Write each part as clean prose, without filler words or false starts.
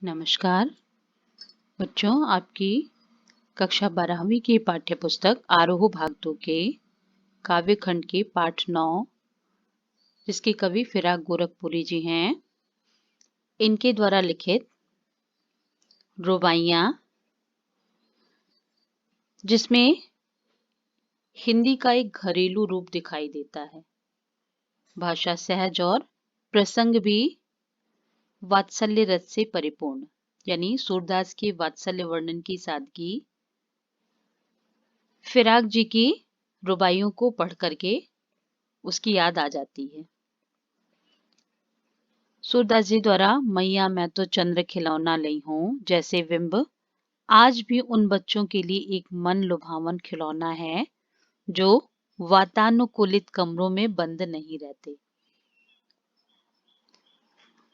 नमस्कार बच्चों, आपकी कक्षा 12वीं की पाठ्य पुस्तक आरोह भाग 2 के काव्य खंड के पाठ 9, जिसके कवि फिराक गोरखपुरी जी हैं, इनके द्वारा लिखित रुबाइयां, जिसमें हिंदी का एक घरेलू रूप दिखाई देता है। भाषा सहज और प्रसंग भी वात्सल्य रस से परिपूर्ण, यानी सूरदास के वात्सल्य वर्णन की सादगी फिराक जी की रुबाइयों को पढ़ करके उसकी याद आ जाती है। सूरदास जी द्वारा मैया मैं तो चंद्र खिलौना लई हूँ जैसे बिंब आज भी उन बच्चों के लिए एक मन लुभावन खिलौना है जो वातानुकूलित कमरों में बंद नहीं रहते,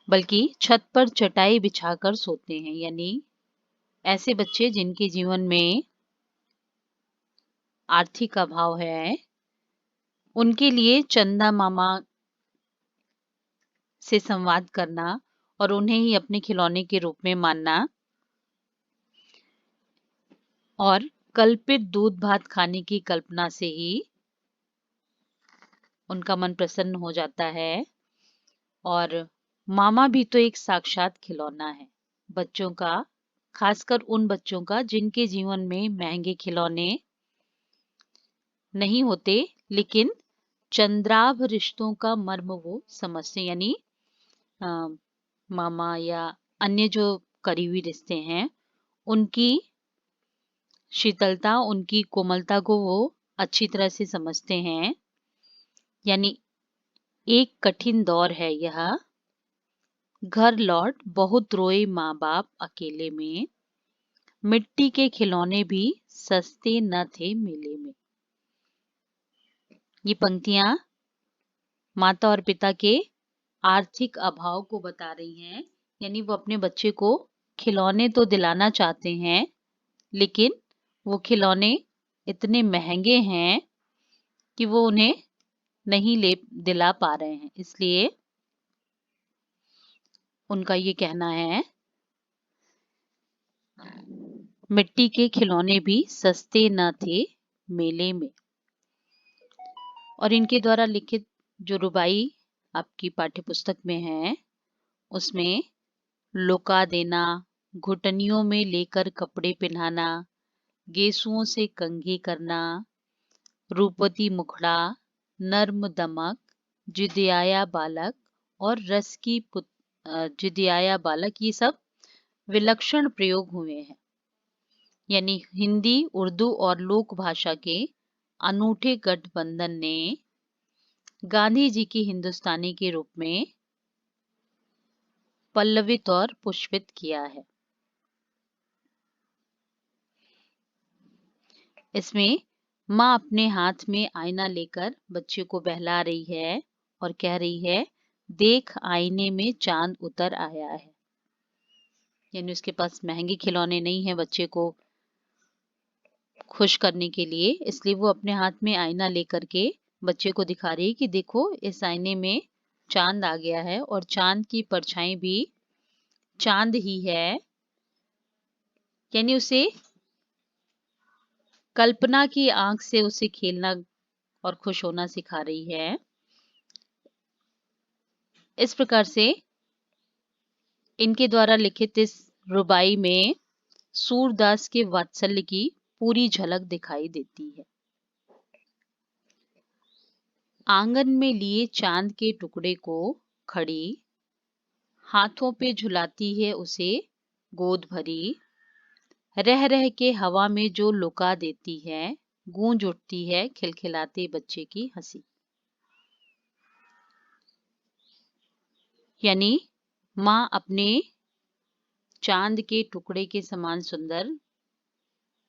बल्कि छत पर चटाई बिछाकर सोते हैं। यानी ऐसे बच्चे जिनके जीवन में आर्थिक अभाव है, उनके लिए चंदा मामा से संवाद करना और उन्हें ही अपने खिलौने के रूप में मानना और कल्पित दूध भात खाने की कल्पना से ही उनका मन प्रसन्न हो जाता है। और मामा भी तो एक साक्षात खिलौना है बच्चों का, खासकर उन बच्चों का जिनके जीवन में महंगे खिलौने नहीं होते, लेकिन चंद्राभ रिश्तों का मर्म वो समझते। यानी अ, मामा या अन्य जो करीबी रिश्ते हैं, उनकी शीतलता, उनकी कोमलता को वो अच्छी तरह से समझते हैं। यानी एक कठिन दौर है यह, घर लौट बहुत रोए माँ बाप अकेले में, मिट्टी के खिलौने भी सस्ते न थे मेले में। ये पंक्तियां माता और पिता के आर्थिक अभाव को बता रही हैं। यानी वो अपने बच्चे को खिलौने तो दिलाना चाहते हैं, लेकिन वो खिलौने इतने महंगे हैं कि वो उन्हें नहीं दिला पा रहे हैं। इसलिए उनका ये कहना है, मिट्टी के खिलौने भी सस्ते न थे मेले में। और इनके द्वारा लिखित जो रुबाई आपकी पाठ्यपुस्तक में है, उसमें लुका देना, घुटनियों में लेकर कपड़े पहनाना, गेसुओं से कंघी करना, रूपवती मुखड़ा, नर्म दमक, जिदियाया बालक और रस की जिदियाया बालक, ये सब विलक्षण प्रयोग हुए हैं। यानी हिंदी, उर्दू और लोक भाषा के अनूठे गठबंधन ने गांधी जी की हिंदुस्तानी के रूप में पल्लवित और पुष्पित किया है। इसमें माँ अपने हाथ में आईना लेकर बच्चे को बहला रही है और कह रही है, देख आईने में चांद उतर आया है। यानी उसके पास महंगे खिलौने नहीं है बच्चे को खुश करने के लिए, इसलिए वो अपने हाथ में आईना लेकर के बच्चे को दिखा रही है कि देखो इस आईने में चांद आ गया है और चांद की परछाई भी चांद ही है। यानी उसे कल्पना की आंख से उसे खेलना और खुश होना सिखा रही है। इस प्रकार से इनके द्वारा लिखित इस रुबाई में सूरदास के वात्सल्य की पूरी झलक दिखाई देती है। आंगन में लिए चांद के टुकड़े को खड़ी, हाथों पे झुलाती है उसे गोद भरी, रह रह के हवा में जो लुका देती है, गूंज उठती है खिलखिलाते बच्चे की हंसी। यानी माँ अपने चांद के टुकड़े के समान सुंदर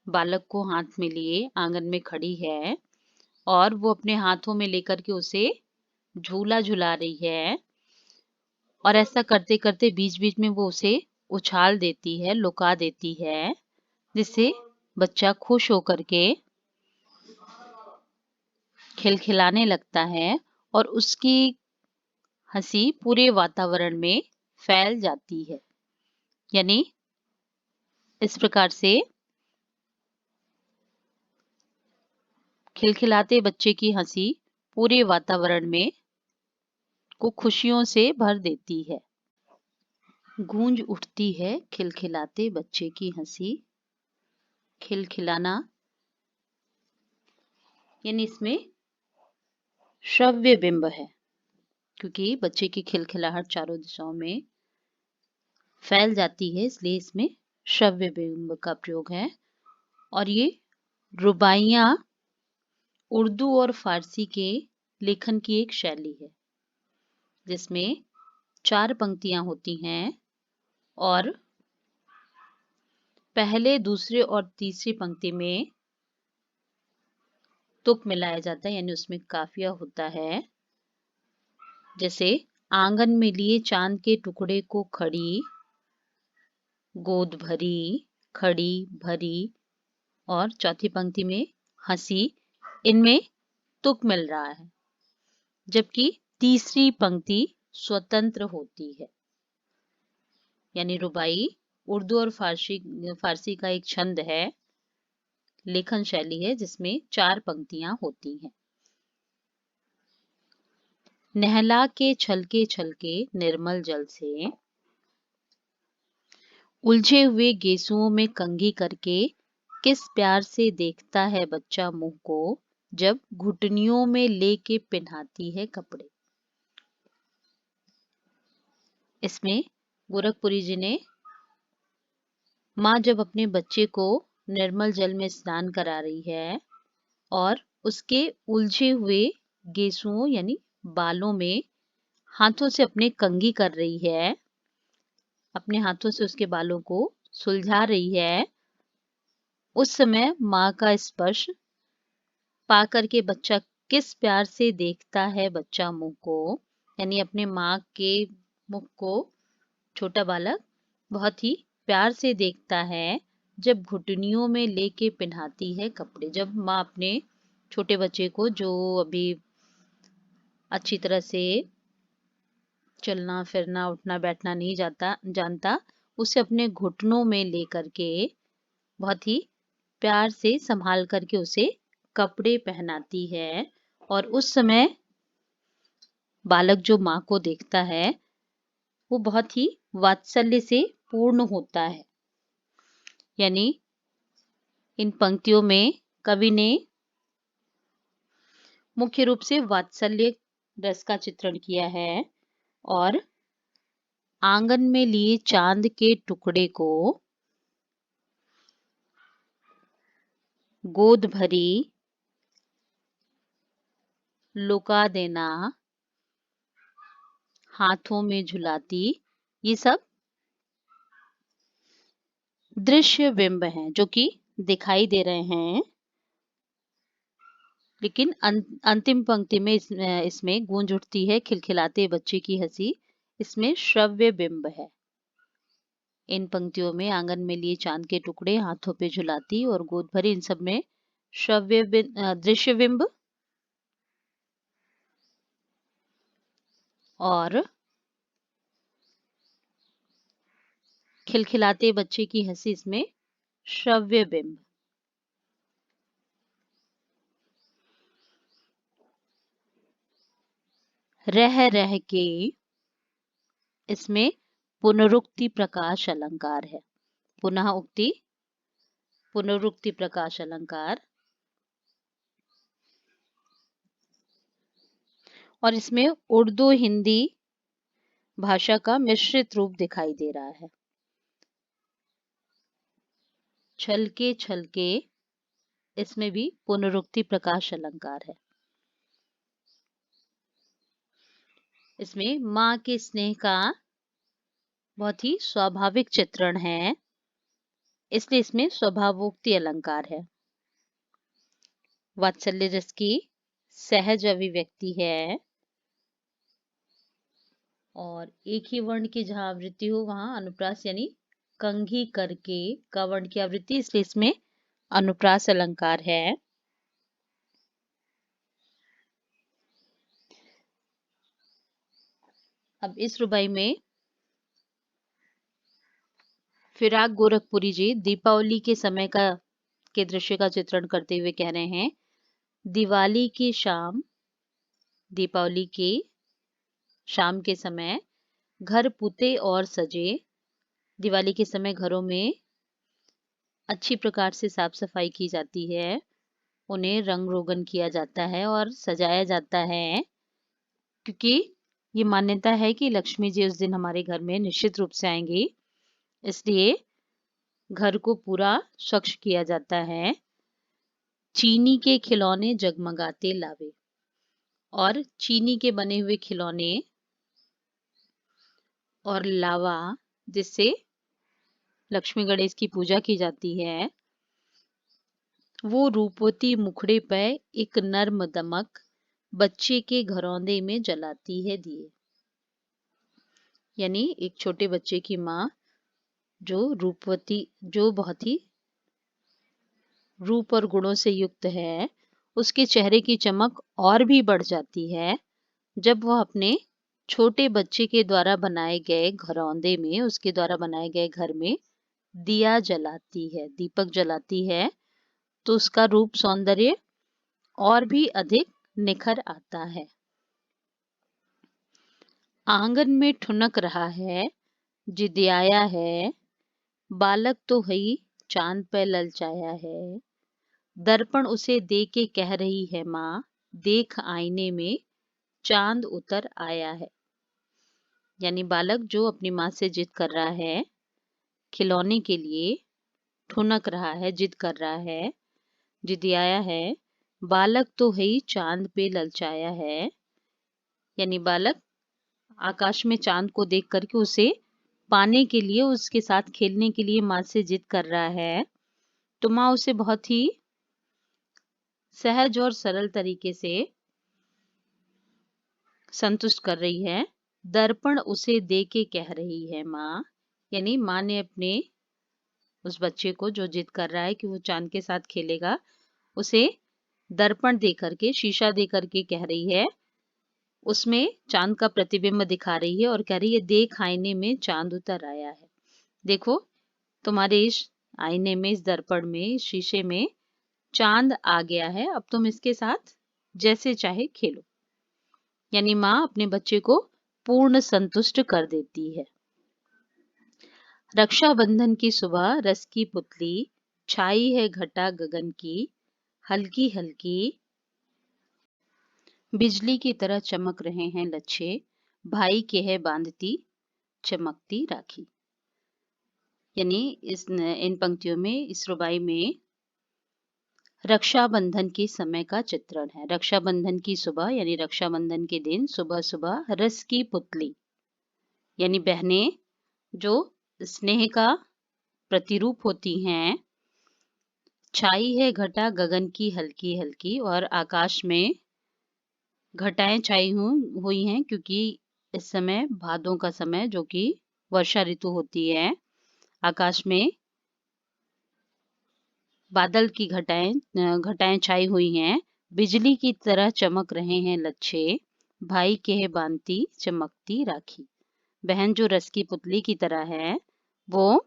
बालक को हाथ में लिए आंगन में खड़ी है और वो अपने हाथों में लेकर के उसे झूला झुला रही है। और ऐसा करते करते बीच बीच में वो उसे उछाल देती है, लुका देती है, जिससे बच्चा खुश होकर के खिलखिलाने लगता है और उसकी हंसी पूरे वातावरण में फैल जाती है। यानी इस प्रकार से खिलखिलाते बच्चे की हंसी पूरे वातावरण में को खुशियों से भर देती है। गूंज उठती है खिलखिलाते बच्चे की हंसी। खिलखिलाना यानी इसमें श्रव्य बिंब है, क्योंकि बच्चे की खिलखिलाहट चारों दिशाओं में फैल जाती है, इसलिए इसमें श्रव्य बिंब का प्रयोग है। और ये रुबाइयां उर्दू और फारसी के लेखन की एक शैली है, जिसमें 4 पंक्तियां होती हैं और पहले, दूसरे और तीसरी पंक्ति में तुक मिलाया जाता है, यानी उसमें काफिया होता है। जैसे आंगन में लिए चांद के टुकड़े को खड़ी, गोद भरी, खड़ी भरी, और चौथी पंक्ति में हंसी, इनमें तुक मिल रहा है, जबकि तीसरी पंक्ति स्वतंत्र होती है। यानी रुबाई उर्दू और फारसी का एक छंद है, लेखन शैली है, जिसमें 4 पंक्तियां होती हैं। नहला के छलके छलके निर्मल जल से, उलझे हुए गेसुओं में कंघी करके किस प्यार से देखता है बच्चा मुंह को, जब घुटनियों में लेके पहनाती है कपड़े। इसमें गोरखपुरी जी ने माँ जब अपने बच्चे को निर्मल जल में स्नान करा रही है और उसके उलझे हुए गेसुओं यानी बालों में हाथों से अपने कंघी कर रही है, अपने हाथों से उसके बालों को सुलझा रही है, उस समय माँ का स्पर्श पा करके बच्चा किस प्यार से देखता है बच्चा मुंह को, यानी अपने माँ के मुख को छोटा बालक बहुत ही प्यार से देखता है जब घुटनियों में लेके पहनाती है कपड़े। जब माँ अपने छोटे बच्चे को, जो अभी अच्छी तरह से चलना फिरना उठना बैठना नहीं जानता, उसे अपने घुटनों में लेकर के बहुत ही प्यार से संभाल करके उसे कपड़े पहनाती है, और उस समय बालक जो माँ को देखता है वो बहुत ही वात्सल्य से पूर्ण होता है। यानी इन पंक्तियों में कवि ने मुख्य रूप से वात्सल्य रस का चित्रण किया है, और आंगन में लिए चांद के टुकड़े को गोद भरी, लुका देना, हाथों में झुलाती, ये सब दृश्य बिंब हैं जो कि दिखाई दे रहे हैं। लेकिन अंतिम पंक्ति में इसमें गूंज उठती है खिलखिलाते बच्चे की हंसी, इसमें श्रव्य बिंब है। इन पंक्तियों में आंगन में लिए चांद के टुकड़े, हाथों पे झुलाती और गोद भरी, इन सब में दृश्य बिंब और खिलखिलाते बच्चे की हंसी, इसमें श्रव्य बिंब। रह रह के, इसमें पुनरुक्ति प्रकाश अलंकार है। पुनः उक्ति, पुनरुक्ति प्रकाश अलंकार, और इसमें उर्दू हिंदी भाषा का मिश्रित रूप दिखाई दे रहा है। छलके छलके, इसमें भी पुनरुक्ति प्रकाश अलंकार है। इसमें माँ के स्नेह का बहुत ही स्वाभाविक चित्रण है, इसलिए इसमें स्वभावोक्ति अलंकार है। वात्सल्य रस की सहज अभिव्यक्ति है, और एक ही वर्ण की जहां आवृत्ति हो वहां अनुप्रास यानी कंघी करके का वर्ण की आवृत्ति, इसलिए इसमें अनुप्रास अलंकार है। अब इस रुबाई में फिराक गोरखपुरी जी दीपावली के समय के दृश्य का चित्रण करते हुए कह रहे हैं, दिवाली की शाम, दीपावली की शाम के समय घर पुते और सजे। दिवाली के समय घरों में अच्छी प्रकार से साफ सफाई की जाती है, उन्हें रंग रोगन किया जाता है और सजाया जाता है, क्योंकि ये मान्यता है कि लक्ष्मी जी उस दिन हमारे घर में निश्चित रूप से आएंगी। इसलिए घर को पूरा स्वच्छ किया जाता है। चीनी के खिलौने जगमगाते लावे, और चीनी के बने हुए खिलौने और लावा, जिससे लक्ष्मी गणेश की पूजा की जाती है, वो रूपवती मुखड़े पर एक नर्म दमक बच्चे के घरौंदे में जलाती है दिए। यानी एक छोटे बच्चे की माँ जो रूपवती, जो बहुत ही रूप और गुणों से युक्त है, उसके चेहरे की चमक और भी बढ़ जाती है जब वह अपने छोटे बच्चे के द्वारा बनाए गए घरौंदे में, उसके द्वारा बनाए गए घर में दिया जलाती है, दीपक जलाती है, तो उसका रूप सौंदर्य और भी अधिक निखर आता है। आंगन में ठुनक रहा है, जिदियाया है, बालक तो हई चांद पे ललचाया है। दर्पण उसे दे के कह रही है माँ, देख आईने में चांद उतर आया है। यानी बालक जो अपनी माँ से जिद कर रहा है, खिलौने के लिए ठुनक रहा है, जिद कर रहा है, जिदियाया है, बालक तो है चांद पे ललचाया है। यानी बालक आकाश में चांद को देख करके उसे पाने के लिए, उसके साथ खेलने के लिए माँ से जिद कर रहा है, तो माँ उसे बहुत ही सहज और सरल तरीके से संतुष्ट कर रही है। दर्पण उसे दे के कह रही है माँ, यानी माँ ने अपने उस बच्चे को जो जिद कर रहा है कि वो चांद के साथ खेलेगा, उसे दर्पण दे करके, शीशा दे करके कह रही है, उसमें चांद का प्रतिबिंब दिखा रही है और कह रही है, देख आईने में चांद उतर आया है। देखो तुम्हारे इस आईने में, इस दर्पण में, इस शीशे में चांद आ गया है, अब तुम इसके साथ जैसे चाहे खेलो। यानी माँ अपने बच्चे को पूर्ण संतुष्ट कर देती है। रक्षाबंधन की सुबह रस की पुतली, छाई है घटा गगन की, हल्की हल्की बिजली की तरह चमक रहे हैं लच्छे, भाई के है बांधती चमकती राखी। यानी इन पंक्तियों में, इस रुबाई में रक्षाबंधन के समय का चित्रण है। रक्षाबंधन की सुबह, यानी रक्षाबंधन के दिन सुबह सुबह रस की पुतली, यानी बहनें जो स्नेह का प्रतिरूप होती हैं, छाई है घटा गगन की हल्की हल्की, और आकाश में घटाएं छाई हुई हैं, क्योंकि इस समय भादों का समय, जो कि वर्षा ऋतु होती है, आकाश में बादल की घटाएं छाई हुई हैं, बिजली की तरह चमक रहे हैं लच्छे, भाई के है बांधती चमकती राखी। बहन जो रस की पुतली की तरह है, वो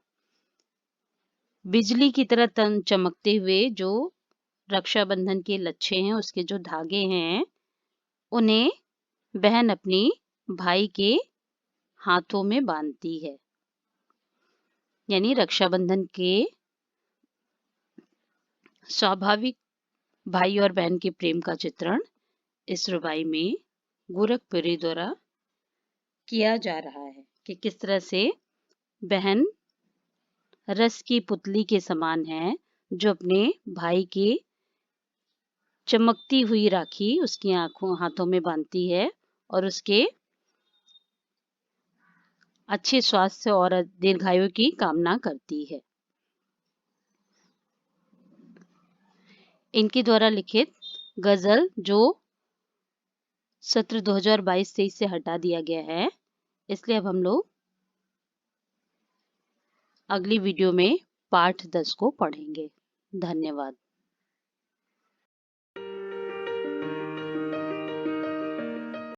बिजली की तरह तन चमकते हुए जो रक्षाबंधन के लच्छे हैं, उसके जो धागे हैं, उन्हें बहन अपनी भाई के हाथों में बांधती है। यानी रक्षाबंधन के स्वाभाविक भाई और बहन के प्रेम का चित्रण इस रुबाई में गोरखपुरी द्वारा किया जा रहा है, कि किस तरह से बहन रस की पुतली के समान है, जो अपने भाई की चमकती हुई राखी उसकी हाथों में बांधती है और उसके अच्छे स्वास्थ्य और दीर्घायु की कामना करती है। इनके द्वारा लिखित गजल जो सत्र 2022-23 से हटा दिया गया है, इसलिए अब हम लोग अगली वीडियो में पाठ 10 को पढ़ेंगे। धन्यवाद।